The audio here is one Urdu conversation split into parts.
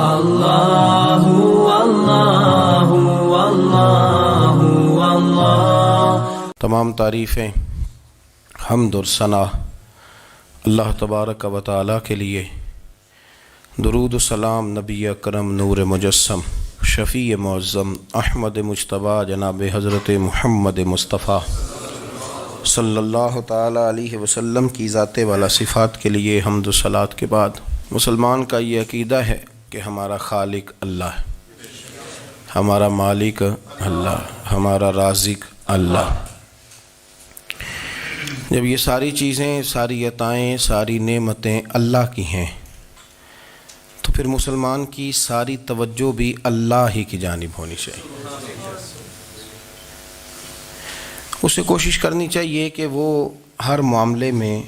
اللہ اللہ اللہ اللہ۔ تمام تعریفیں، حمد اور ثنا اللہ تبارک و تعالیٰ کے لیے۔ درود و سلام نبی اکرم نور مجسم شفیع معظم احمد مجتبیٰ جناب حضرت محمد مصطفیٰ صلی اللہ تعالیٰ علیہ وسلم کی ذات والا صفات کے لیے حمد و صلات کے بعد، مسلمان کا یہ عقیدہ ہے کہ ہمارا خالق اللہ ہے، ہمارا مالک اللہ، ہمارا رازق اللہ۔ جب یہ ساری چیزیں، ساری عطائیں، ساری نعمتیں اللہ کی ہیں تو پھر مسلمان کی ساری توجہ بھی اللہ ہی کی جانب ہونی چاہیے۔ اسے کوشش کرنی چاہیے کہ وہ ہر معاملے میں،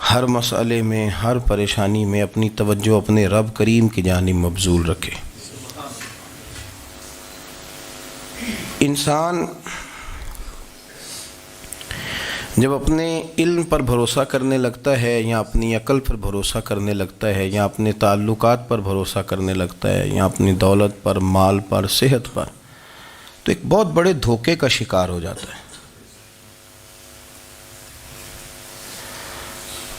ہر مسئلے میں، ہر پریشانی میں اپنی توجہ اپنے رب کریم کی جانب مبذول رکھے۔ انسان جب اپنے علم پر بھروسہ کرنے لگتا ہے، یا اپنی عقل پر بھروسہ کرنے لگتا ہے، یا اپنے تعلقات پر بھروسہ کرنے لگتا ہے، یا اپنی دولت پر، مال پر، صحت پر، تو ایک بہت بڑے دھوکے کا شکار ہو جاتا ہے۔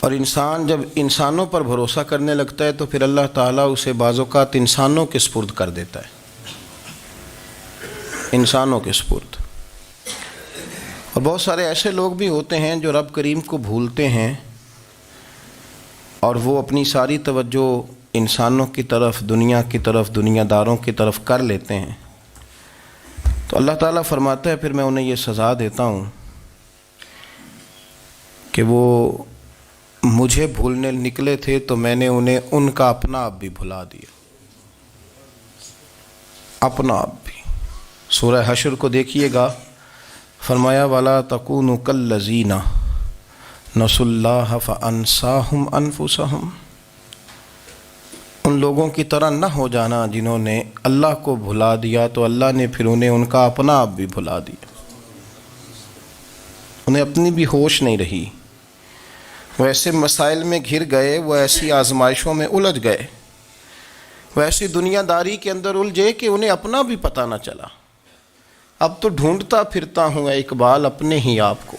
اور انسان جب انسانوں پر بھروسہ کرنے لگتا ہے تو پھر اللہ تعالیٰ اسے بعض اوقات انسانوں کے سپرد کر دیتا ہے، انسانوں کے سپرد۔ اور بہت سارے ایسے لوگ بھی ہوتے ہیں جو رب کریم کو بھولتے ہیں اور وہ اپنی ساری توجہ انسانوں کی طرف، دنیا کی طرف، دنیا داروں کی طرف کر لیتے ہیں، تو اللہ تعالیٰ فرماتا ہے پھر میں انہیں یہ سزا دیتا ہوں کہ وہ مجھے بھولنے نکلے تھے تو میں نے انہیں ان کا اپنا آپ بھی بھلا دیا، اپنا آپ بھی۔ سورہ حشر کو دیکھیے گا، فرمایا وَلَا تَكُونُوا كَالَّذِينَ نَسُوا اللَّهَ فَأَنسَاهُمْ أَنفُسَهُمْ۔ ان لوگوں کی طرح نہ ہو جانا جنہوں نے اللہ کو بھلا دیا تو اللہ نے پھر انہیں ان کا اپنا آپ بھی بھلا دیا، انہیں اپنی بھی ہوش نہیں رہی، وہ ایسے مسائل میں گھر گئے، وہ ایسی آزمائشوں میں الجھ گئے، وہ ایسی دنیا داری کے اندر الجھے کہ انہیں اپنا بھی پتہ نہ چلا۔ اب تو ڈھونڈتا پھرتا ہوں اے اقبال اپنے ہی آپ کو،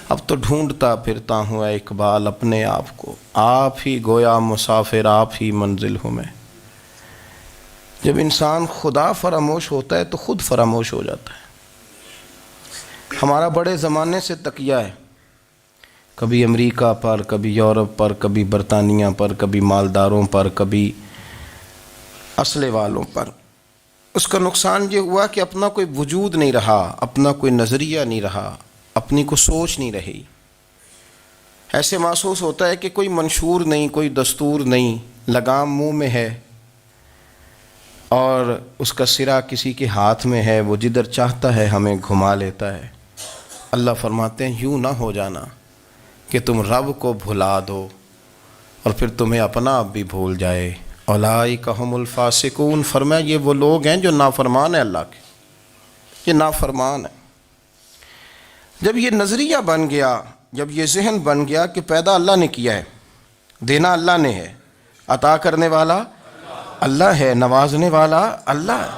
اب تو ڈھونڈتا پھرتا ہوں اے اقبال اپنے آپ کو، آپ ہی گویا مسافر، آپ ہی منزل ہوں میں۔ جب انسان خدا فراموش ہوتا ہے تو خود فراموش ہو جاتا ہے۔ ہمارا بڑے زمانے سے تکیہ ہے، کبھی امریکہ پر، کبھی یورپ پر، کبھی برطانیہ پر، کبھی مالداروں پر، کبھی اسلحے والوں پر۔ اس کا نقصان یہ ہوا کہ اپنا کوئی وجود نہیں رہا، اپنا کوئی نظریہ نہیں رہا، اپنی کوئی سوچ نہیں رہی۔ ایسے محسوس ہوتا ہے کہ کوئی منشور نہیں، کوئی دستور نہیں، لگام منہ میں ہے اور اس کا سرا کسی کے ہاتھ میں ہے، وہ جدھر چاہتا ہے ہمیں گھما لیتا ہے۔ اللہ فرماتے ہیں یوں نہ ہو جانا کہ تم رب کو بھلا دو اور پھر تمہیں اپنا آپ بھی بھول جائے۔ اولئک ھم الفاسقون، فرمایا یہ وہ لوگ ہیں جو نافرمان ہیں اللہ کے، یہ نافرمان ہیں۔ جب یہ نظریہ بن گیا، جب یہ ذہن بن گیا کہ پیدا اللہ نے کیا ہے، دینا اللہ نے ہے، عطا کرنے والا اللہ ہے، نوازنے والا اللہ ہے،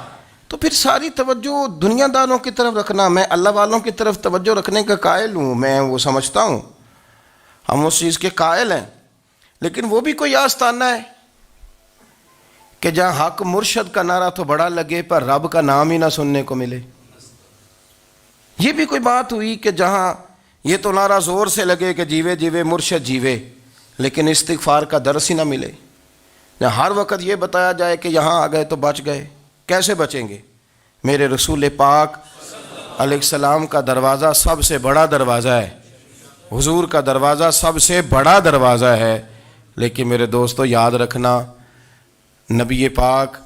تو پھر ساری توجہ دنیا داروں کی طرف رکھنا، میں اللہ والوں کی طرف توجہ رکھنے کا قائل ہوں، میں وہ سمجھتا ہوں، ہم اس چیز کے قائل ہیں، لیکن وہ بھی کوئی آستانہ ہے کہ جہاں حق مرشد کا نعرہ تو بڑا لگے پر رب کا نام ہی نہ سننے کو ملے۔ یہ بھی کوئی بات ہوئی کہ جہاں یہ تو نعرہ زور سے لگے کہ جیوے جیوے مرشد جیوے، لیکن استغفار کا درس ہی نہ ملے۔ جہاں ہر وقت یہ بتایا جائے کہ یہاں آ گئے تو بچ گئے، کیسے بچیں گے؟ میرے رسول پاک علیہ السلام کا دروازہ سب سے بڑا دروازہ ہے، حضور کا دروازہ سب سے بڑا دروازہ ہے، لیکن میرے دوستو یاد رکھنا، نبی پاک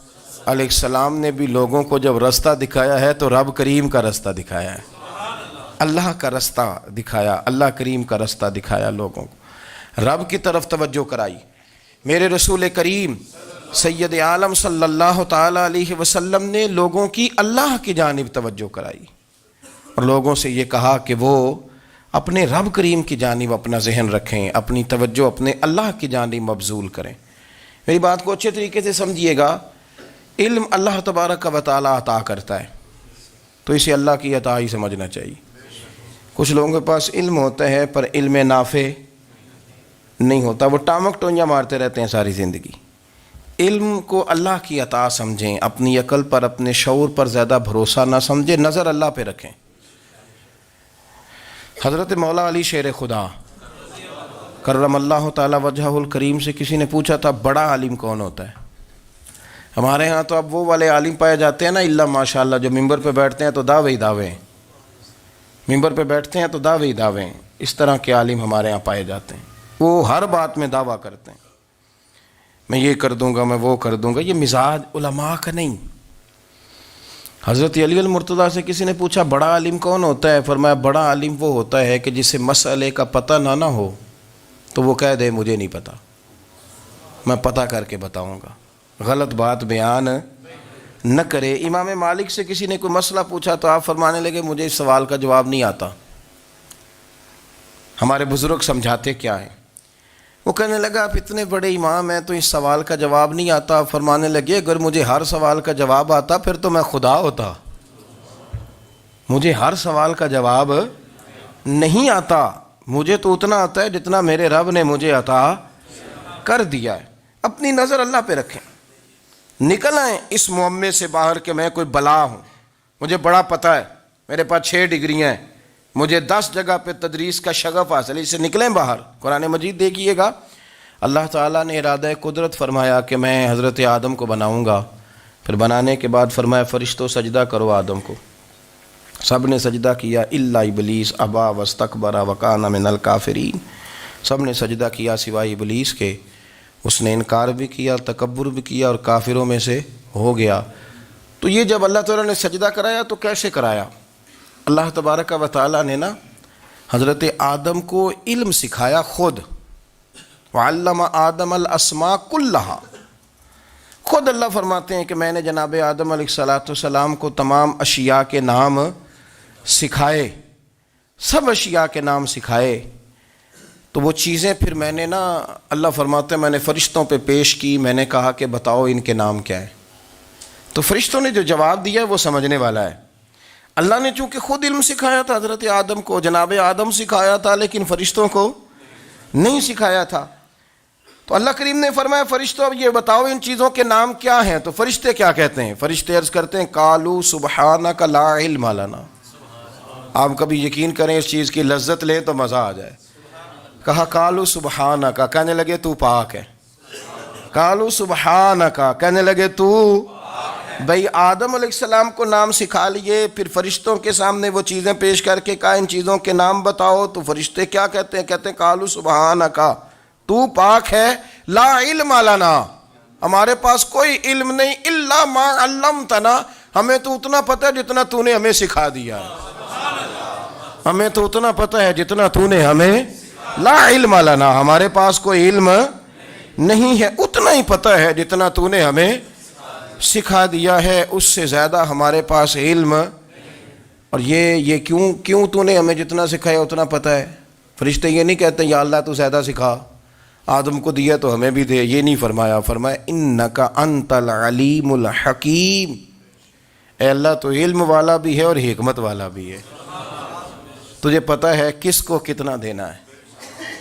علیہ السلام نے بھی لوگوں کو جب رستہ دکھایا ہے تو رب کریم کا رستہ دکھایا ہے، اللہ کا رستہ دکھایا، اللہ کریم کا رستہ دکھایا، لوگوں کو رب کی طرف توجہ کرائی۔ میرے رسول کریم سید عالم صلی اللہ تعالیٰ علیہ وسلم نے لوگوں کی اللہ کی جانب توجہ کرائی اور لوگوں سے یہ کہا کہ وہ اپنے رب کریم کی جانب اپنا ذہن رکھیں، اپنی توجہ اپنے اللہ کی جانب مبذول کریں۔ میری بات کو اچھے طریقے سے سمجھیے گا، علم اللہ تبارک و تعالیٰ عطا کرتا ہے، تو اسے اللہ کی عطا ہی سمجھنا چاہیے۔ کچھ لوگوں کے پاس علم ہوتا ہے پر علم نافع نہیں ہوتا، وہ ٹامک ٹونجا مارتے رہتے ہیں ساری زندگی۔ علم کو اللہ کی عطا سمجھیں، اپنی عقل پر اپنے شعور پر زیادہ بھروسہ نہ سمجھیں، نظر اللہ پہ رکھیں۔ حضرت مولا علی شیر خدا کرم اللہ تعالی وجہہ الکریم سے کسی نے پوچھا تھا بڑا عالم کون ہوتا ہے؟ ہمارے ہاں تو اب وہ والے عالم پائے جاتے ہیں نا، اللہ ماشاءاللہ، جو ممبر پہ بیٹھتے ہیں تو دعوے ہی دعوے ہیں، ممبر پہ بیٹھتے ہیں تو دعوے ہی دعوے ہیں، اس طرح کے عالم ہمارے ہاں پائے جاتے ہیں۔ وہ ہر بات میں دعویٰ کرتے ہیں، میں یہ کر دوں گا، میں وہ کر دوں گا۔ یہ مزاج علماء کا نہیں۔ حضرت علی المرتضیٰ سے کسی نے پوچھا بڑا عالم کون ہوتا ہے؟ فرمایا بڑا عالم وہ ہوتا ہے کہ جسے مسئلے کا پتہ نہ ہو تو وہ کہہ دے مجھے نہیں پتہ، میں پتہ کر کے بتاؤں گا، غلط بات بیان نہ کرے۔ امام مالک سے کسی نے کوئی مسئلہ پوچھا تو آپ فرمانے لگے مجھے اس سوال کا جواب نہیں آتا، ہمارے بزرگ سمجھاتے کیا ہیں؟ وہ کہنے لگا آپ اتنے بڑے امام ہیں تو اس سوال کا جواب نہیں آتا۔ آپ فرمانے لگے اگر مجھے ہر سوال کا جواب آتا پھر تو میں خدا ہوتا، مجھے ہر سوال کا جواب نہیں آتا، مجھے تو اتنا آتا ہے جتنا میرے رب نے مجھے عطا کر دیا ہے۔ اپنی نظر اللہ پہ رکھیں، نکل آئیں اس معمے سے باہر کہ میں کوئی بلا ہوں، مجھے بڑا پتہ ہے، میرے پاس 6 ڈگریاں ہیں، مجھے 10 جگہ پہ تدریس کا شغف حاصل ہے، اس سے نکلیں باہر۔ قرآن مجید دیکھیے گا، اللہ تعالیٰ نے ارادہ قدرت فرمایا کہ میں حضرت آدم کو بناؤں گا، پھر بنانے کے بعد فرمایا فرشتوں سجدہ کرو آدم کو، سب نے سجدہ کیا الا ابلیس ابا واستکبر وکان من الکافرین، سب نے سجدہ کیا سوائے ابلیس کے، اس نے انکار بھی کیا، تکبر بھی کیا اور کافروں میں سے ہو گیا۔ تو یہ جب اللہ تعالیٰ نے سجدہ کرایا تو کیسے کرایا؟ اللہ تبارک و تعالیٰ نے نا حضرت آدم کو علم سکھایا خود، وعلم آدم الاسماء کلہا، خود اللہ فرماتے ہیں کہ میں نے جناب آدم علیہ السلام کو تمام اشیاء کے نام سکھائے، سب اشیاء کے نام سکھائے۔ تو وہ چیزیں پھر میں نے نا، اللہ فرماتے ہیں میں نے فرشتوں پہ پیش کی، میں نے کہا کہ بتاؤ ان کے نام کیا ہے، تو فرشتوں نے جو جواب دیا وہ سمجھنے والا ہے۔ اللہ نے چونکہ خود علم سکھایا تھا حضرت آدم کو، جناب آدم سکھایا تھا، لیکن فرشتوں کو نہیں سکھایا تھا۔ تو اللہ کریم نے فرمایا فرشتوں اب یہ بتاؤ ان چیزوں کے نام کیا ہیں؟ تو فرشتے کیا کہتے ہیں؟ فرشتے عرض کرتے ہیں قالوا سبحانک لا علم لنا۔ آپ کبھی یقین کریں اس چیز کی لذت لیں تو مزہ آ جائے۔ کہا قالوا سبحانک، کہنے لگے تو پاک ہے، قالوا سبحانک، کہنے لگے تو، بھئی آدم علیہ السلام کو نام سکھا لیے، پھر فرشتوں کے سامنے وہ چیزیں پیش کر کے کہا ان چیزوں کے نام بتاؤ، تو فرشتے کیا کہتے ہیں؟ کہتے ہیں قالوا سبحانک، تو پاک ہے، لا علم لنا، ہمارے پاس کوئی علم نہیں، الا ما علمتنا، ہمیں تو اتنا پتہ ہے جتنا تو نے ہمیں سکھا دیا ہے، ہمیں تو اتنا پتہ ہے جتنا تو نے ہمیں، لا علم لنا، ہمارے پاس کوئی علم نہیں ہے، اتنا ہی پتہ ہے جتنا تو نے ہمیں سکھا دیا ہے، اس سے زیادہ ہمارے پاس علم۔ اور یہ کیوں تو نے ہمیں جتنا سکھایا اتنا پتہ ہے؟ فرشتے یہ نہیں کہتے یا اللہ تو زیادہ سکھا، آدم کو دیا تو ہمیں بھی دے، یہ نہیں فرمایا، فرمایا انکا انت العلیم الحکیم، اے اللہ تو علم والا بھی ہے اور حکمت والا بھی ہے، تجھے پتہ ہے کس کو کتنا دینا ہے،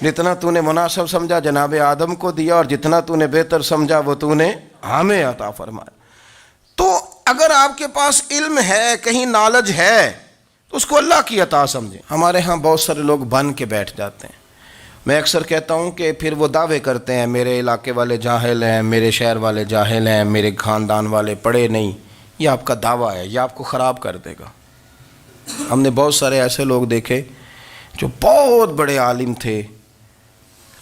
جتنا تو نے مناسب سمجھا جناب آدم کو دیا، اور جتنا تو نے بہتر سمجھا وہ تو نے ہمیں عطا فرمایا۔ تو اگر آپ کے پاس علم ہے، کہیں نالج ہے، تو اس کو اللہ کی عطا سمجھیں۔ ہمارے ہاں بہت سارے لوگ بن کے بیٹھ جاتے ہیں، میں اکثر کہتا ہوں کہ پھر وہ دعوے کرتے ہیں میرے علاقے والے جاہل ہیں، میرے شہر والے جاہل ہیں، میرے خاندان والے پڑھے نہیں۔ یہ آپ کا دعویٰ ہے، یہ آپ کو خراب کر دے گا۔ ہم نے بہت سارے ایسے لوگ دیکھے جو بہت بڑے عالم تھے،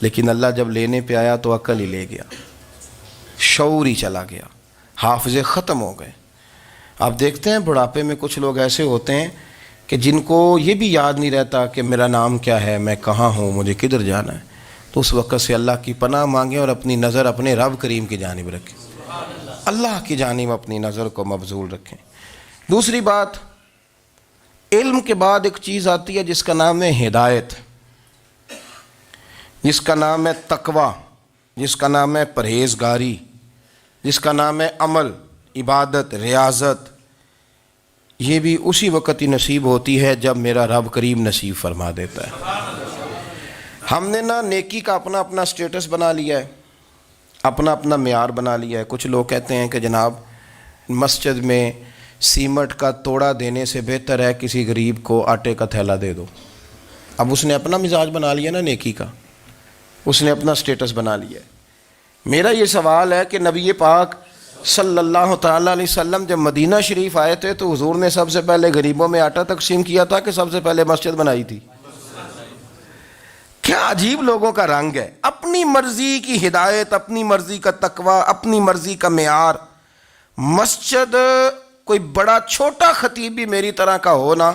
لیکن اللہ جب لینے پہ آیا تو عقل ہی لے گیا، شعور ہی چلا گیا، حافظے ختم ہو گئے۔ آپ دیکھتے ہیں بڑھاپے میں کچھ لوگ ایسے ہوتے ہیں کہ جن کو یہ بھی یاد نہیں رہتا کہ میرا نام کیا ہے، میں کہاں ہوں، مجھے کدھر جانا ہے۔ تو اس وقت سے اللہ کی پناہ مانگیں اور اپنی نظر اپنے رب کریم کی جانب رکھیں، اللہ کی جانب اپنی نظر کو مبذول رکھیں۔ دوسری بات، علم کے بعد ایک چیز آتی ہے جس کا نام ہے ہدایت، جس کا نام ہے تقویٰ، جس کا نام ہے پرہیزگاری، جس کا نام ہے عمل، عبادت، ریاضت، یہ بھی اسی وقت ہی نصیب ہوتی ہے جب میرا رب کریم نصیب فرما دیتا ہے۔ ہم نے نا نیکی کا اپنا اپنا سٹیٹس بنا لیا ہے، اپنا اپنا معیار بنا لیا ہے۔ کچھ لوگ کہتے ہیں کہ جناب مسجد میں سیمٹ کا توڑا دینے سے بہتر ہے کسی غریب کو آٹے کا تھیلا دے دو۔ اب اس نے اپنا مزاج بنا لیا نا نیکی کا، اس نے اپنا سٹیٹس بنا لیا ہے۔ میرا یہ سوال ہے کہ نبی پاک صلی اللہ تعالیٰ علیہ وسلم جب مدینہ شریف آئے تھے تو حضور نے سب سے پہلے غریبوں میں آٹا تقسیم کیا تھا کہ سب سے پہلے مسجد بنائی تھی؟ کیا عجیب لوگوں کا رنگ ہے، اپنی مرضی کی ہدایت، اپنی مرضی کا تقوی، اپنی مرضی کا معیار۔ مسجد کوئی بڑا چھوٹا خطیب بھی میری طرح کا ہو نا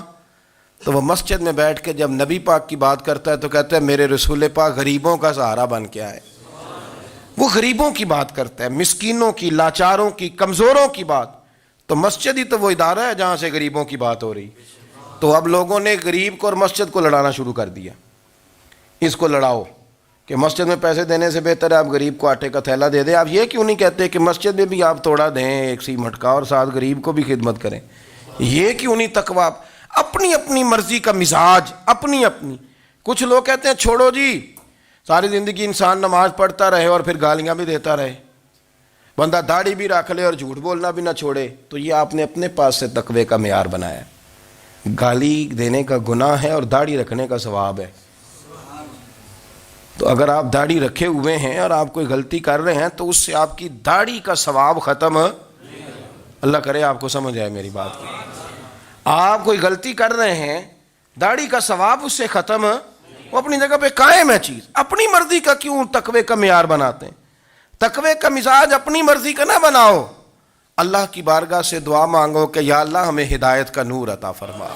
تو وہ مسجد میں بیٹھ کے جب نبی پاک کی بات کرتا ہے تو کہتا ہے میرے رسول پاک غریبوں کا سہارا بن کے آئے۔ وہ غریبوں کی بات کرتا ہے، مسکینوں کی، لاچاروں کی، کمزوروں کی بات۔ تو مسجد ہی تو وہ ادارہ ہے جہاں سے غریبوں کی بات ہو رہی۔ تو اب لوگوں نے غریب کو اور مسجد کو لڑانا شروع کر دیا، اس کو لڑاؤ کہ مسجد میں پیسے دینے سے بہتر ہے آپ غریب کو آٹے کا تھیلا دے دیں۔ آپ یہ کیوں نہیں کہتے کہ مسجد میں بھی آپ توڑا دیں ایک سیمٹ کا اور ساتھ غریب کو بھی خدمت کریں؟ یہ کیوں نہیں تقویٰ؟ اپنی اپنی مرضی کا مزاج، اپنی اپنی۔ کچھ لوگ کہتے ہیں چھوڑو جی، ساری زندگی انسان نماز پڑھتا رہے اور پھر گالیاں بھی دیتا رہے، بندہ داڑھی بھی رکھ لے اور جھوٹ بولنا بھی نہ چھوڑے۔ تو یہ آپ نے اپنے پاس سے تقوی کا معیار بنایا ہے۔ گالی دینے کا گناہ ہے اور داڑھی رکھنے کا ثواب ہے۔ تو اگر آپ داڑھی رکھے ہوئے ہیں اور آپ کوئی غلطی کر رہے ہیں تو اس سے آپ کی داڑھی کا ثواب ختم، اللہ کرے آپ کو سمجھ آئے میری بات کی۔ آپ کوئی غلطی کر رہے ہیں، داڑھی کا ثواب اس سے ختم، وہ اپنی جگہ پہ قائم ہے چیز۔ اپنی مرضی کا کیوں تقوی کا معیار بناتے ہیں؟ تقوی کا مزاج اپنی مرضی کا نہ بناؤ، اللہ کی بارگاہ سے دعا مانگو کہ یا اللہ ہمیں ہدایت کا نور عطا فرما،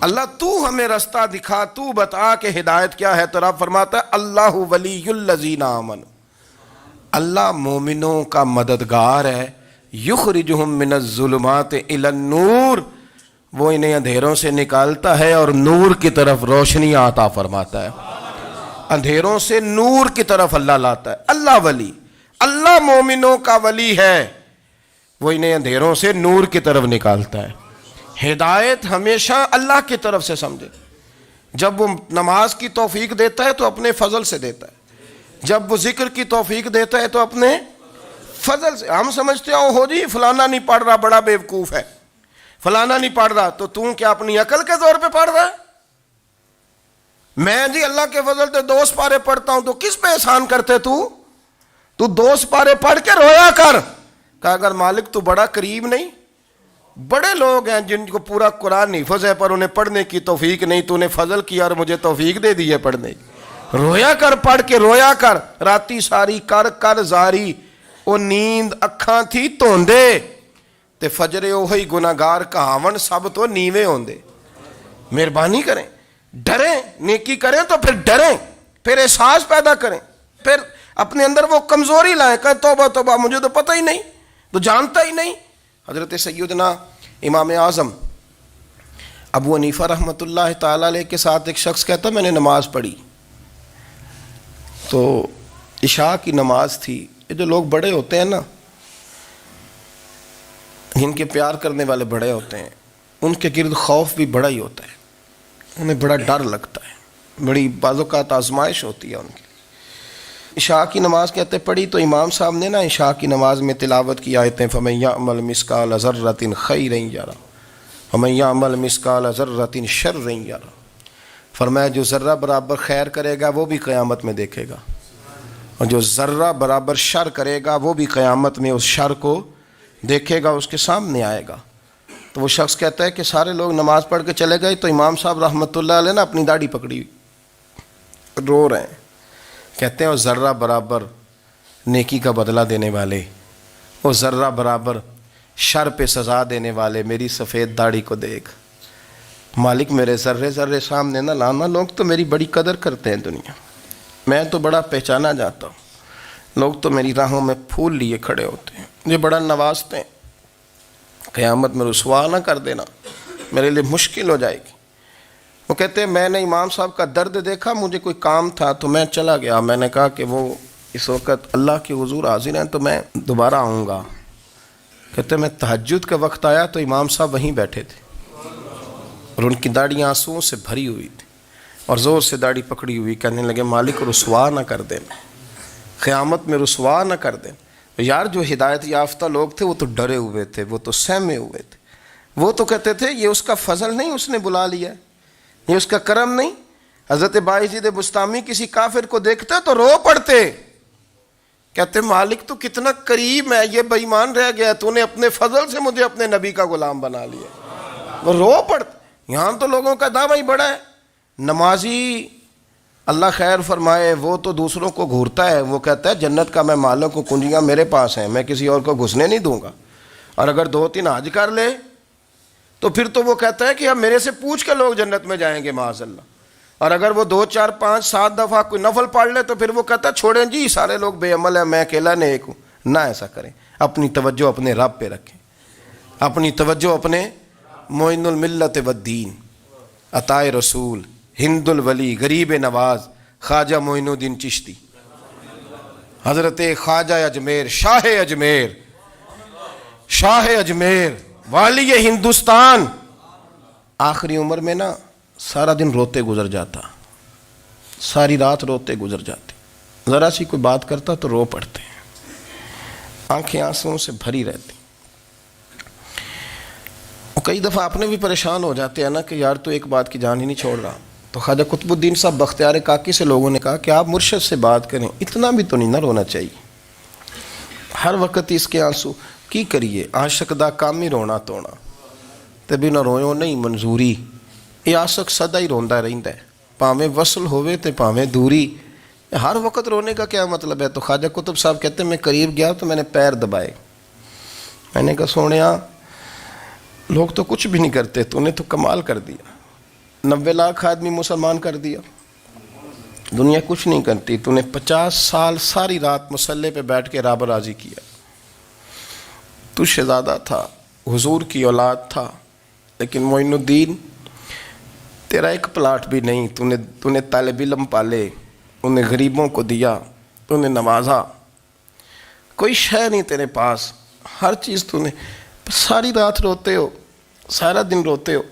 اللہ تو ہمیں رستہ دکھا، تو بتا کہ ہدایت کیا ہے۔ تو رب فرماتا ہے اللہ ولی الذین آمنوا، اللہ مومنوں کا مددگار ہے، یخرجہم من الظلمات الی النور، وہ انہیں اندھیروں سے نکالتا ہے اور نور کی طرف روشنی عطا فرماتا ہے۔ اندھیروں سے نور کی طرف اللہ لاتا ہے۔ اللہ ولی، اللہ مومنوں کا ولی ہے، وہ انہیں اندھیروں سے نور کی طرف نکالتا ہے۔ ہدایت ہمیشہ اللہ کی طرف سے سمجھے۔ جب وہ نماز کی توفیق دیتا ہے تو اپنے فضل سے دیتا ہے، جب وہ ذکر کی توفیق دیتا ہے تو اپنے فضل سے۔ ہم سمجھتے ہو جی فلانا نہیں پڑھ رہا بڑا بیوقوف ہے، فلانا نہیں پڑھ رہا، تو تم کیا اپنی عقل کے زور پہ پڑھ رہا ہے؟ میں جی اللہ کے فضل سے 2 سپارے پڑھتا ہوں، تو کس پہ احسان کرتے تو 2 سپارے پڑھ کے رویا کر۔ کہا اگر مالک تو بڑا قریب نہیں، بڑے لوگ ہیں جن کو پورا قرآن حفظ ہے پر انہیں پڑھنے کی توفیق نہیں، تو انہیں فضل کیا اور مجھے توفیق دے دی ہے پڑھنے کی۔ رویا کر، پڑھ کے رویا کر، راتی ساری کر کر زاری، او نیند اکھاں تھی توندے تے فجرے اوہی گناہگار کہاون سب تو نیوے ہوندے۔ مہربانی کریں، ڈریں، نیکی کریں تو پھر ڈریں، پھر احساس پیدا کریں، پھر اپنے اندر وہ کمزوری لائیں، کہیں توبہ توبہ مجھے تو پتہ ہی نہیں، تو جانتا ہی نہیں۔ حضرت سیدنا امام اعظم ابو حنیفہ رحمۃ اللہ تعالیٰ علیہ کے ساتھ ایک شخص کہتا میں نے نماز پڑھی، تو عشاء کی نماز تھی۔ یہ جو لوگ بڑے ہوتے ہیں نا، جن کے پیار کرنے والے بڑے ہوتے ہیں، ان کے گرد خوف بھی بڑا ہی ہوتا ہے، انہیں بڑا ڈر لگتا ہے، بڑی بعض اوقات آزمائش ہوتی ہے ان کی۔ عشاء کی نماز کہتے پڑھی تو امام صاحب نے نا عشاء کی نماز میں تلاوت کی آیتیں فَمَن يَعْمَلْ مِثْقَالَ ذَرَّةٍ خَيْرًا يَرَهُ وَمَن يَعْمَلْ مِثْقَالَ ذَرَّةٍ شَرًّا يَرَهُ، فرمایا جو ذرہ برابر خیر کرے گا وہ بھی قیامت میں دیکھے گا، اور جو ذرہ برابر شر کرے گا وہ بھی قیامت میں اس شر کو دیکھے گا، اس کے سامنے آئے گا۔ تو وہ شخص کہتا ہے کہ سارے لوگ نماز پڑھ کے چلے گئے تو امام صاحب رحمۃ اللہ علیہ نے اپنی داڑھی پکڑی، رو رہے ہیں، کہتے ہیں وہ ذرہ برابر نیکی کا بدلہ دینے والے، وہ ذرہ برابر شر پہ سزا دینے والے، میری سفید داڑھی کو دیکھ مالک، میرے ذرے ذرے سامنے نہ لانا، لوگ تو میری بڑی قدر کرتے ہیں دنیا، میں تو بڑا پہچانا جاتا ہوں، لوگ تو میری راہوں میں پھول لیے کھڑے ہوتے ہیں، مجھے بڑا نوازتے ہیں، قیامت میں رسوا نہ کر دینا، میرے لیے مشکل ہو جائے گی۔ وہ کہتے ہیں میں نے امام صاحب کا درد دیکھا، مجھے کوئی کام تھا تو میں چلا گیا، میں نے کہا کہ وہ اس وقت اللہ کے حضور حاضر ہیں تو میں دوبارہ آؤں گا. کہتے میں تہجد کا وقت آیا تو امام صاحب وہیں بیٹھے تھے اور ان کی داڑھی آنسوؤں سے بھری ہوئی تھی اور زور سے داڑھی پکڑی ہوئی. کہنے لگے مالک رسوا نہ کر دیں, قیامت میں رسوا نہ کر دیں. یار جو ہدایت یافتہ لوگ تھے وہ تو ڈرے ہوئے تھے, وہ تو سہمے ہوئے تھے. وہ تو کہتے تھے یہ اس کا فضل نہیں, اس نے بلا لیا, یہ اس کا کرم نہیں. حضرت باعزید بستامی کسی کافر کو دیکھتے تو رو پڑتے, کہتے مالک تو کتنا قریب ہے, یہ بے ایمان رہ گیا, تو نے اپنے فضل سے مجھے اپنے نبی کا غلام بنا لیا. وہ رو پڑتے. یہاں تو لوگوں کا دعویٰ ہی بڑا ہے. نمازی اللہ خیر فرمائے وہ تو دوسروں کو گھورتا ہے, وہ کہتا ہے جنت کا میں مالک ہوں, کنجیاں میرے پاس ہیں, میں کسی اور کو گھسنے نہیں دوں گا. اور اگر 2-3 حج کر لے تو پھر تو وہ کہتا ہے کہ اب میرے سے پوچھ کے لوگ جنت میں جائیں گے معاذ اللہ. اور اگر وہ 2 4 5 7 دفعہ کوئی نفل پڑھ لے تو پھر وہ کہتا ہے چھوڑیں جی سارے لوگ بے عمل ہیں, میں اکیلا نیک ہوں. نہ ایسا کریں, اپنی توجہ اپنے رب پہ رکھیں, اپنی توجہ اپنے معین الملت والدین, عطا رسول, ہند الولی, غریب نواز, خواجہ معین الدین چشتی, حضرت خواجہ اجمیر, شاہ اجمیر, والی ہندوستان. آخری عمر میں نا سارا دن روتے گزر جاتا, ساری رات روتے گزر جاتے, ذرا سی کوئی بات کرتا تو رو پڑتے, آنکھیں آنسوؤں سے بھری رہتی. کئی دفعہ اپنے بھی پریشان ہو جاتے ہیں نا کہ یار تو ایک بات کی جان ہی نہیں چھوڑ رہا. تو خواجہ قطب الدین صاحب بختیار کاکی سے لوگوں نے کہا کہ آپ مرشد سے بات کریں, اتنا بھی تو نہیں نہ رونا چاہیے, ہر وقت اس کے آنسو کی کریے. عاشق دا کام ہی رونا تونا, تے بھی نہ رویو نہیں منظوری. یہ عاشق سدا ہی روندا رہندا ہے, پاویں وصل ہوئے تے پاویں دوری. ہر وقت رونے کا کیا مطلب ہے؟ تو خواجہ قطب صاحب کہتے ہیں میں قریب گیا تو میں نے پیر دبائے, میں نے کہا سونیا لوگ تو کچھ بھی نہیں کرتے, تو نے تو کمال کر دیا. 90 لاکھ آدمی مسلمان کر دیا, دنیا کچھ نہیں کرتی. تو نے 50 سال ساری رات مصلے پہ بیٹھ کے رب راضی کیا. تو شہزادہ تھا, حضور کی اولاد تھا, لیکن معین الدین تیرا ایک پلاٹ بھی نہیں. تو نے طالب علم پالے, انہیں غریبوں کو دیا, تو نے نوازا, کوئی شے نہیں تیرے پاس, ہر چیز تو نے. ساری رات روتے ہو, سارا دن روتے ہو.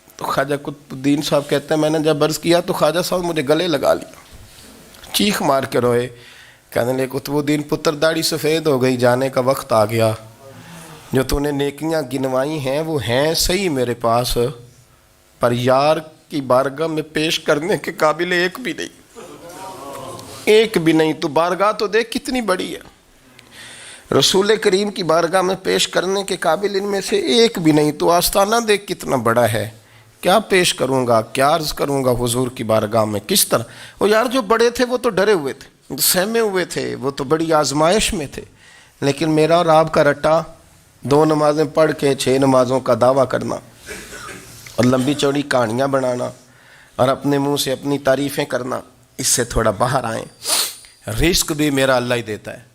تو خواجہ قطب الدین صاحب کہتے ہیں میں نے جب عرض کیا تو خواجہ صاحب مجھے گلے لگا لیا, چیخ مار کے روئے. کہنے لگے قطب الدین پتر داڑھی سفید ہو گئی, جانے کا وقت آ گیا. جو تو نے نیکیاں گنوائی ہیں وہ ہیں صحیح میرے پاس, پر یار کی بارگاہ میں پیش کرنے کے قابل ایک بھی نہیں. تو بارگاہ تو دیکھ کتنی بڑی ہے, رسول کریم کی بارگاہ میں پیش کرنے کے قابل ان میں سے ایک بھی نہیں. تو آستانہ دیکھ کتنا بڑا ہے, کیا پیش کروں گا, کیا عرض کروں گا حضور کی بارگاہ میں, کس طرح. وہ یار جو بڑے تھے وہ تو ڈرے ہوئے تھے, سہمے ہوئے تھے, وہ تو بڑی آزمائش میں تھے. لیکن میرا اور آپ کا رٹا 2 نمازیں پڑھ کے 6 نمازوں کا دعویٰ کرنا اور لمبی چوڑی کہانیاں بنانا اور اپنے منہ سے اپنی تعریفیں کرنا, اس سے تھوڑا باہر آئیں. رزق بھی میرا اللہ ہی دیتا ہے,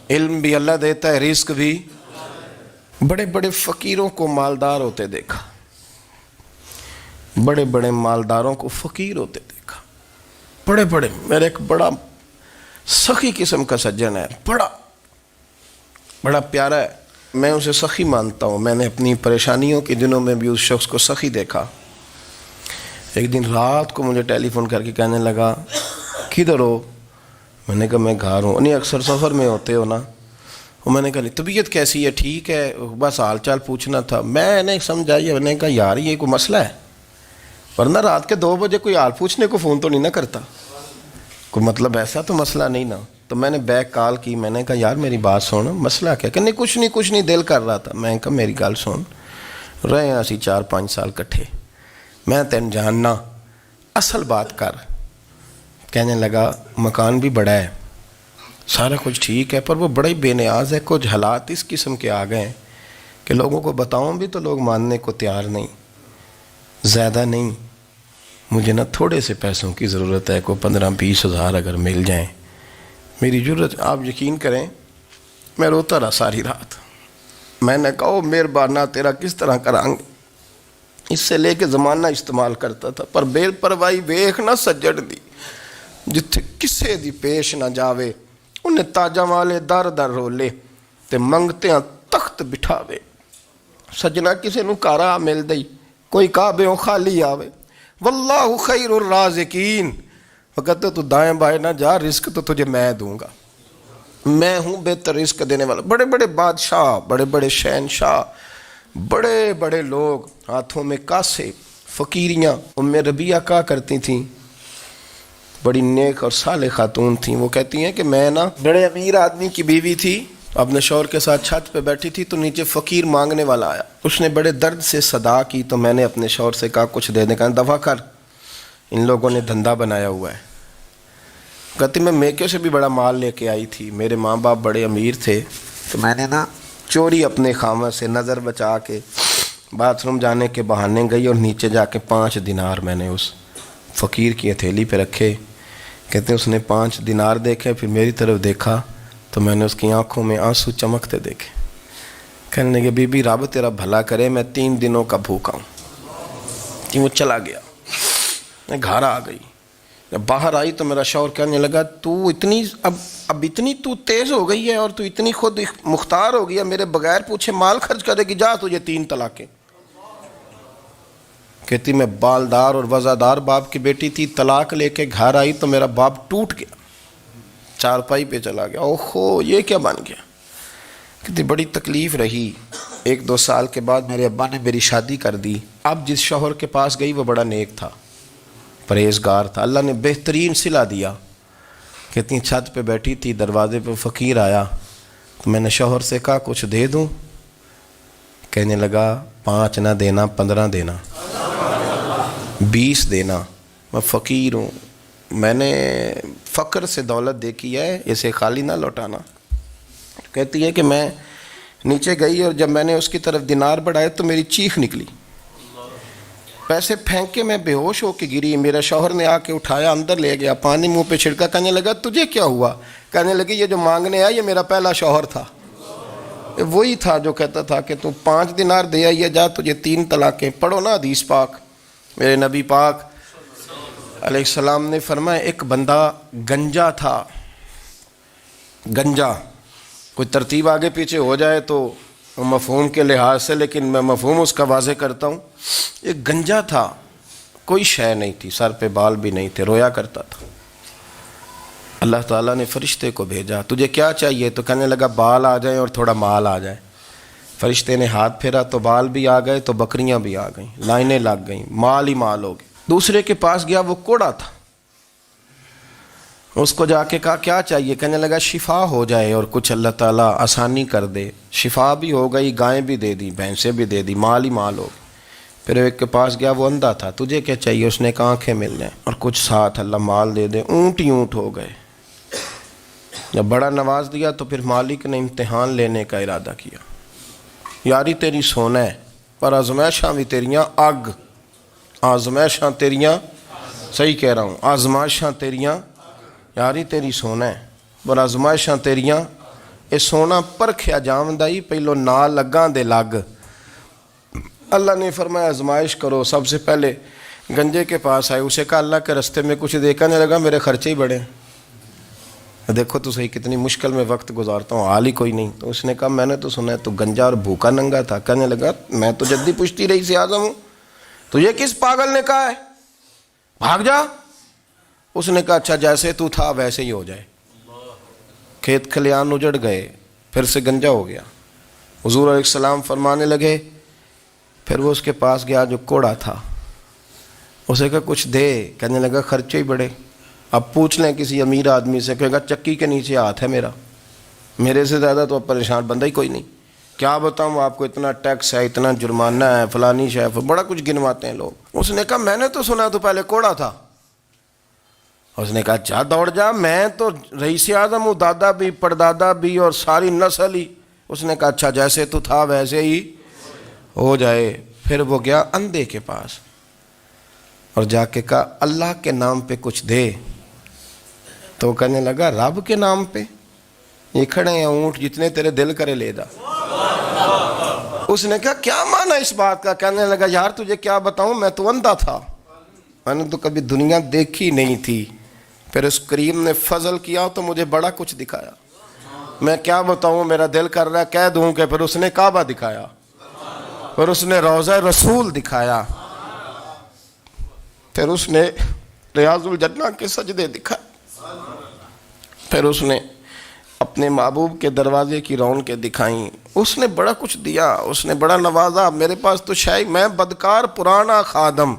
علم بھی اللہ دیتا ہے, رزق بھی. بڑے بڑے فقیروں کو مالدار ہوتے دیکھا, بڑے بڑے مالداروں کو فقیر ہوتے دیکھا. بڑے بڑے, میرے ایک بڑا سخی قسم کا سجن ہے, بڑا پیارا ہے, میں اسے سخی مانتا ہوں. میں نے اپنی پریشانیوں کے دنوں میں بھی اس شخص کو سخی دیکھا. ایک دن رات کو مجھے ٹیلی فون کر کے کہنے لگا کدھر ہو؟ میں نے کہا میں گھر ہوں. نہیں اکثر سفر میں ہوتے ہو نا؟ اور میں نے کہا طبیعت کیسی ہے؟ ٹھیک ہے, بس حال چال پوچھنا تھا. میں نے سمجھائی, میں نے کہا یار یہ کوئی مسئلہ ہے, ورنہ رات کے 2 بجے کوئی حال پوچھنے کو فون تو نہیں نہ کرتا, کوئی مطلب ایسا تو مسئلہ نہیں نا. تو میں نے بیک کال کی, میں نے کہا یار میری بات سن, مسئلہ کیا؟ کہ نہیں کچھ نہیں دل کر رہا تھا. میں نے کہا میری گل سن, رہے ہیں اسی 4-5 سال کٹھے, میں تین جاننا, اصل بات کر. کہنے لگا مکان بھی بڑا ہے, سارا کچھ ٹھیک ہے, پر وہ بڑا ہی بے نیاز ہے. کچھ حالات اس قسم کے آ گئے ہیں کہ لوگوں کو بتاؤں بھی تو لوگ ماننے کو تیار نہیں. زیادہ نہیں, مجھے نا تھوڑے سے پیسوں کی ضرورت ہے, کوئی 15-20 ہزار اگر مل جائیں میری ضرورت. آپ یقین کریں میں روتا رہا ساری رات. میں نے کہا مہربانہ تیرا کس طرح کریں گے, اس سے لے کے زمانہ استعمال کرتا تھا, پر بے پرواہی ویکھ نہ سجڑ دی, جتھے کسے دی پیش نہ جاوے انہیں تاجا والے در در رولے تے منگتے ہیں تخت بٹھاوے. سجنا کسے نو کارا مل دئی کوئی کعبے خالی آوے. واللہ خیر الرازقین. وہ کہتے تو دائیں بائیں نہ جا، رزق تو تجھے میں دوں گا، میں ہوں بہتر رزق دینے والا. بڑے بڑے بادشاہ، بڑے بڑے شہنشاہ، بڑے بڑے لوگ، ہاتھوں میں کاسے، فقیریاں. ام ربیعہ کہا کرتی تھیں، بڑی نیک اور صالح خاتون تھیں. وہ کہتی ہیں کہ میں نا بڑے امیر آدمی کی بیوی تھی، اپنے شوہر کے ساتھ چھت پہ بیٹھی تھی تو نیچے فقیر مانگنے والا آیا. اس نے بڑے درد سے صدا کی تو میں نے اپنے شوہر سے کہا کچھ دے دیں. کہا دفع کر، ان لوگوں نے دھندا بنایا ہوا ہے. کہتی میں میکے سے بھی بڑا مال لے کے آئی تھی، میرے ماں باپ بڑے امیر تھے تو میں نے نا چوری اپنے خامہ سے نظر بچا کے باتھ روم جانے کے بہانے گئی اور نیچے جا کے 5 دینار میں نے اس فقیر کی ہتھیلی پہ رکھے. کہتے اس نے 5 دینار دیکھے، پھر میری طرف دیکھا تو میں نے اس کی آنکھوں میں آنسو چمکتے دیکھے. کہنے لگے بی بی رب تیرا بھلا کرے، میں 3 دنوں کا بھوکا ہوں. کہ وہ چلا گیا. میں گھر آ گئی، جب باہر آئی تو میرا شوہر کہنے لگا تو اتنی اب اتنی تو تیز ہو گئی ہے اور تو اتنی خود مختار ہو گئی ہے، میرے بغیر پوچھے مال خرچ کرے گی، جا تجھے 3 طلاقیں. کہتی میں بالدار اور وزادار باپ کی بیٹی تھی، طلاق لے کے گھر آئی تو میرا باپ ٹوٹ گیا، چارپائی پہ چلا گیا. اوہو یہ کیا بن گیا. کہتی بڑی تکلیف رہی. 1-2 سال کے بعد میرے ابا نے میری شادی کر دی. اب جس شوہر کے پاس گئی وہ بڑا نیک تھا، پرہیزگار تھا، اللہ نے بہترین صلہ دیا. کہتی چھت پہ بیٹھی تھی، دروازے پہ فقیر آیا تو میں نے شوہر سے کہا کچھ دے دوں. کہنے لگا 5 نہ دینا، 15 دینا، 20 دینا. میں فقیر ہوں، میں نے فقر سے دولت دیکھی ہے، اسے خالی نہ لوٹانا. کہتی ہے کہ میں نیچے گئی اور جب میں نے اس کی طرف دینار بڑھائے تو میری چیخ نکلی، پیسے پھینک کے میں بے ہوش ہو کے گری. میرا شوہر نے آ کے اٹھایا، اندر لے گیا، پانی منہ پہ چھڑکا. کہنے لگا تجھے کیا ہوا؟ کہنے لگی یہ جو مانگنے آیا یہ میرا پہلا شوہر تھا، وہی تھا جو کہتا تھا کہ تو 5 دینار دے آئیے، جا تجھے 3 طلاقیں. پڑھو نا حدیث پاک. میرے نبی پاک علیہ السلام نے فرمایا ایک بندہ گنجا تھا. گنجا کوئی ترتیب آگے پیچھے ہو جائے تو مفہوم کے لحاظ سے، لیکن میں مفہوم اس کا واضح کرتا ہوں. ایک گنجا تھا، کوئی شے نہیں تھی، سر پہ بال بھی نہیں تھے، رویا کرتا تھا. اللہ تعالیٰ نے فرشتے کو بھیجا، تجھے کیا چاہیے؟ تو کہنے لگا بال آ جائیں اور تھوڑا مال آ جائے. فرشتے نے ہاتھ پھیرا تو بال بھی آ گئے تو بکریاں بھی آ گئیں، لائنیں لگ گئیں، مال ہی مال ہو گئے. دوسرے کے پاس گیا، وہ کوڑا تھا. اس کو جا کے کہا کیا چاہیے؟ کہنے لگا شفا ہو جائے اور کچھ اللہ تعالیٰ آسانی کر دے. شفا بھی ہو گئی، گائیں بھی دے دی، بھینسیں بھی دے دی، مال ہی مال ہو گئے. پھر ایک کے پاس گیا، وہ اندھا تھا، تجھے کیا چاہیے؟ اس نے کہا آنکھیں مل جائیں اور کچھ ساتھ اللہ مال دے دے. اونٹ ہی اونٹ ہو گئے. جب بڑا نواز دیا تو پھر مالک نے امتحان لینے کا ارادہ کیا. یاری تیری سونا ہے پر آزمائشاں بھی تیریاں اگ. آزمائشاں تیریاں، صحیح کہہ رہا ہوں، آزمائشاں تیریاں، یاری تیری سونا ہے پر آزمائشاں تیریاں. یہ سونا پرکھیا جامدائی پہلو نال لگاں دے لگ. اللہ نے فرمایا آزمائش کرو. سب سے پہلے گنجے کے پاس آئے، اسے کہا اللہ کے رستے میں کچھ دیکھا نہیں لگا، میرے خرچے ہی بڑے. دیکھو تو صحیح کتنی مشکل میں وقت گزارتا ہوں، حال ہی کوئی نہیں. تو اس نے کہا میں نے تو سنا ہے تو گنجا اور بھوکا ننگا تھا. کہنے لگا میں تو جدی پشتی رئیس اعظم ہوں، تو یہ کس پاگل نے کہا ہے بھاگ جا؟ اس نے کہا اچھا جیسے تو تھا ویسے ہی ہو جائے. کھیت کھلیان اجڑ گئے، پھر سے گنجا ہو گیا. حضور علیہ السلام فرمانے لگے. پھر وہ اس کے پاس گیا جو کوڑا تھا، اسے کہا کچھ دے. کہنے لگا خرچے ہی بڑے. اب پوچھ لیں کسی امیر آدمی سے، کہے گا چکی کے نیچے ہاتھ ہے میرا، میرے سے زیادہ تو اب پریشان بندہ ہی کوئی نہیں. کیا بتاؤں آپ کو، اتنا ٹیکس ہے، اتنا جرمانہ ہے، فلانی شے، بڑا کچھ گنواتے ہیں لوگ. اس نے کہا میں نے تو سنا تو پہلے کوڑا تھا. اس نے کہا جا دوڑ جا، میں تو رئیس اعظم ہوں، دادا بھی پردادا بھی اور ساری نسل ہی. اس نے کہا اچھا جیسے تو تھا ویسے ہی ہو جائے. پھر وہ گیا اندھے کے پاس اور جا کے کہا اللہ کے نام پہ کچھ دے. تو کہنے لگا رب کے نام پہ؟ یہ کھڑے ہیں اونٹ، جتنے تیرے دل کرے لے جا. اس نے کہا کیا معنی اس بات کا؟ کہنے لگا یار تجھے کیا بتاؤں، میں تو اندھا تھا، میں نے تو کبھی دنیا دیکھی نہیں تھی، پھر اس کریم نے فضل کیا تو مجھے بڑا کچھ دکھایا. میں کیا بتاؤں, میرا دل کر رہا ہے کہہ دوں کہ پھر اس نے کعبہ دکھایا, پھر اس نے روضہ رسول دکھایا, پھر اس نے ریاض الجنہ کے سجدے دکھائے, پھر اس نے اپنے محبوب کے دروازے کی رونقیں دکھائیں. اس نے بڑا کچھ دیا, اس نے بڑا نوازا. میرے پاس تو شاید میں بدکار پرانا خادم,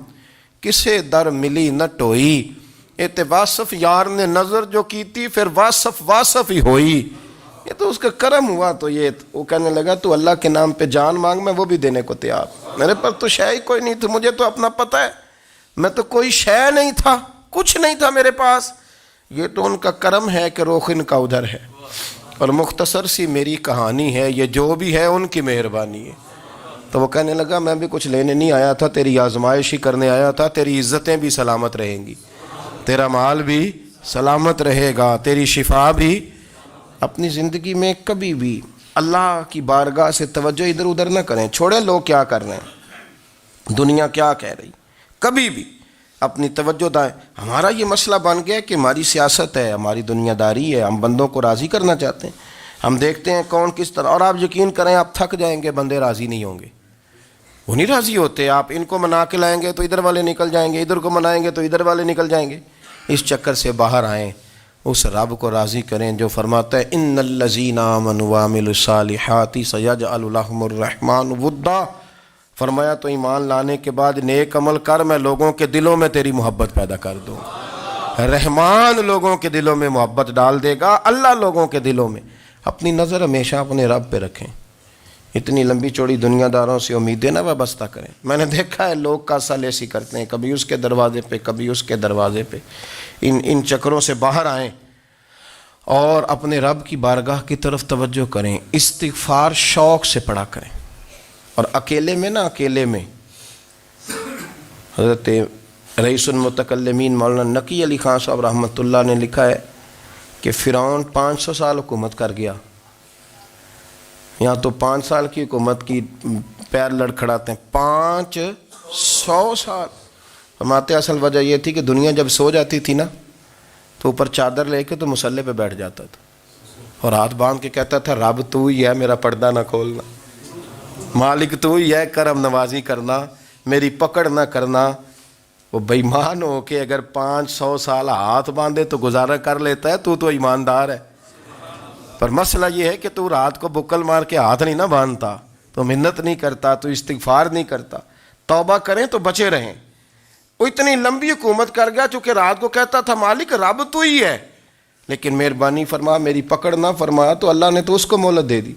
کسے در ملی نہ ٹوئی, اے واصف یار نے نظر جو کی تھی پھر واصف ہی ہوئی. یہ تو اس کا کرم ہوا. تو یہ وہ کہنے لگا تو اللہ کے نام پہ جان مانگ, میں وہ بھی دینے کو تیار. میرے پاس تو شے ہی کوئی نہیں تھی, مجھے تو اپنا پتہ ہے, میں تو کوئی شے نہیں تھا, کچھ نہیں تھا میرے پاس. یہ تو ان کا کرم ہے کہ رخ ان کا ادھر ہے, اور مختصر سی میری کہانی ہے, یہ جو بھی ہے ان کی مہربانی ہے. تو وہ کہنے لگا میں بھی کچھ لینے نہیں آیا تھا, تیری آزمائش ہی کرنے آیا تھا. تیری عزتیں بھی سلامت رہیں گی, تیرا مال بھی سلامت رہے گا, تیری شفا بھی. اپنی زندگی میں کبھی بھی اللہ کی بارگاہ سے توجہ ادھر ادھر نہ کریں. چھوڑیں لوگ کیا کر رہے ہیں, دنیا کیا کہہ رہی, کبھی بھی اپنی توجہ دائیں. ہمارا یہ مسئلہ بن گیا کہ ہماری سیاست ہے, ہماری دنیا داری ہے, ہم بندوں کو راضی کرنا چاہتے ہیں. ہم دیکھتے ہیں کون کس طرح, اور آپ یقین کریں آپ تھک جائیں گے, بندے راضی نہیں ہوں گے, وہ نہیں راضی ہوتے. آپ ان کو منا کے لائیں گے تو ادھر والے نکل جائیں گے, ادھر کو منائیں گے تو ادھر والے نکل جائیں گے. اس چکر سے باہر آئیں, اس رب کو راضی کریں جو فرماتا ہے ان الذین آمنوا وعملوا الصالحات سیجعل لهم الرحمن ودا. فرمایا تو ایمان لانے کے بعد نیک عمل کر, میں لوگوں کے دلوں میں تیری محبت پیدا کر دوں. رحمان لوگوں کے دلوں میں محبت ڈال دے گا, اللہ لوگوں کے دلوں میں. اپنی نظر ہمیشہ اپنے رب پہ رکھیں. اتنی لمبی چوڑی دنیا داروں سے امیدیں نہ وابستہ کریں. میں نے دیکھا ہے لوگ کا سال ایسی کرتے ہیں, کبھی اس کے دروازے پہ کبھی اس کے دروازے پہ. ان چکروں سے باہر آئیں اور اپنے رب کی بارگاہ کی طرف توجہ کریں. استغفار شوق سے پڑھا کریں, اور اکیلے میں نا, اکیلے میں. حضرت رئیس المتکلمین مولانا نقی علی خان صاحب رحمۃ اللہ نے لکھا ہے کہ فرعون 500 سال حکومت کر گیا. یہاں تو 5 سال کی حکومت کی پیر لڑکھڑاتے ہیں, 500 سال. فرماتے اصل وجہ یہ تھی کہ دنیا جب سو جاتی تھی نا تو اوپر چادر لے کے تو مصلے پہ بیٹھ جاتا تھا, اور ہاتھ باندھ کے کہتا تھا رب تو ہی ہے, میرا پردہ نہ کھولنا, مالک تو ہی ہے, کرم نوازی کرنا, میری پکڑ نہ کرنا. وہ بے ایمان ہو کے اگر 500 سال ہاتھ باندھے تو گزارا کر لیتا ہے, تو ایماندار ہے. پر مسئلہ یہ ہے کہ تو رات کو بکل مار کے ہاتھ نہیں نہ باندھتا, تو منت نہیں کرتا, تو استغفار نہیں کرتا. توبہ کریں تو بچے رہیں. وہ اتنی لمبی حکومت کر گیا چونکہ رات کو کہتا تھا مالک رب تو ہی ہے, لیکن مہربانی فرما, میری پکڑ نہ فرما, تو اللہ نے تو اس کو مہلت دے دی.